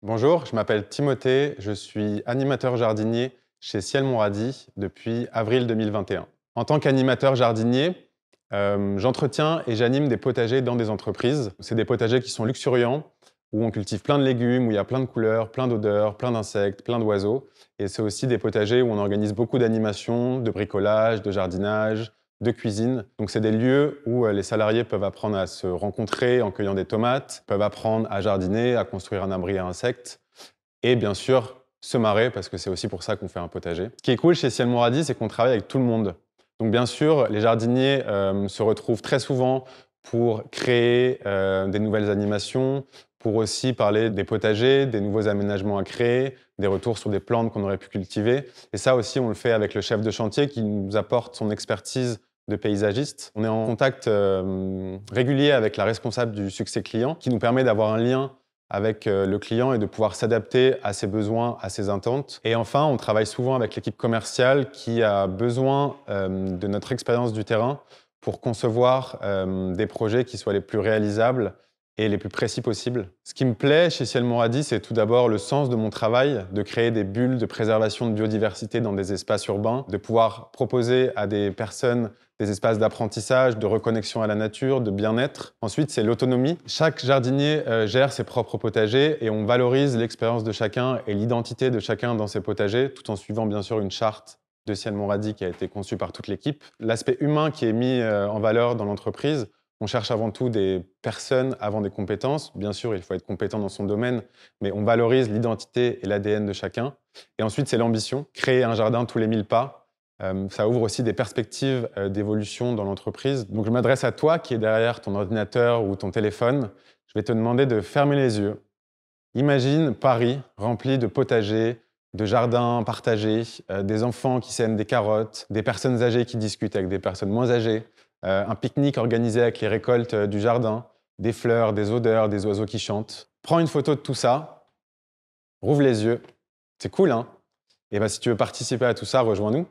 Bonjour, je m'appelle Timothée, je suis animateur jardinier chez Ciel Monradis depuis avril 2021. En tant qu'animateur jardinier, j'entretiens et j'anime des potagers dans des entreprises. C'est des potagers qui sont luxuriants, où on cultive plein de légumes, où il y a plein de couleurs, plein d'odeurs, plein d'insectes, plein d'oiseaux. Et c'est aussi des potagers où on organise beaucoup d'animations, de bricolage, de jardinage, de cuisine. Donc c'est des lieux où les salariés peuvent apprendre à se rencontrer en cueillant des tomates, peuvent apprendre à jardiner, à construire un abri à insectes et bien sûr se marrer parce que c'est aussi pour ça qu'on fait un potager. Ce qui est cool chez Ciel Monradis, c'est qu'on travaille avec tout le monde. Donc bien sûr, les jardiniers se retrouvent très souvent pour créer des nouvelles animations, pour aussi parler des potagers, des nouveaux aménagements à créer, des retours sur des plantes qu'on aurait pu cultiver. Et ça aussi, on le fait avec le chef de chantier qui nous apporte son expertise de paysagiste. On est en contact régulier avec la responsable du succès client qui nous permet d'avoir un lien avec le client et de pouvoir s'adapter à ses besoins, à ses attentes. Et enfin, on travaille souvent avec l'équipe commerciale qui a besoin de notre expérience du terrain pour concevoir des projets qui soient les plus réalisables et les plus précis possibles. Ce qui me plaît chez Ciel Monradis, c'est tout d'abord le sens de mon travail, de créer des bulles de préservation de biodiversité dans des espaces urbains, de pouvoir proposer à des personnes des espaces d'apprentissage, de reconnexion à la nature, de bien-être. Ensuite, c'est l'autonomie. Chaque jardinier gère ses propres potagers et on valorise l'expérience de chacun et l'identité de chacun dans ses potagers, tout en suivant bien sûr une charte de Ciel Monradis qui a été conçue par toute l'équipe. L'aspect humain qui est mis en valeur dans l'entreprise, on cherche avant tout des personnes avant des compétences. Bien sûr, il faut être compétent dans son domaine, mais on valorise l'identité et l'ADN de chacun. Et ensuite, c'est l'ambition. Créer un jardin tous les 1000 pas, ça ouvre aussi des perspectives d'évolution dans l'entreprise. Donc je m'adresse à toi qui es derrière ton ordinateur ou ton téléphone. Je vais te demander de fermer les yeux. Imagine Paris rempli de potagers, de jardins partagés, des enfants qui sèment des carottes, des personnes âgées qui discutent avec des personnes moins âgées, un pique-nique organisé avec les récoltes du jardin, des fleurs, des odeurs, des oiseaux qui chantent. Prends une photo de tout ça, rouvre les yeux. C'est cool, hein? Et ben, si tu veux participer à tout ça, rejoins-nous.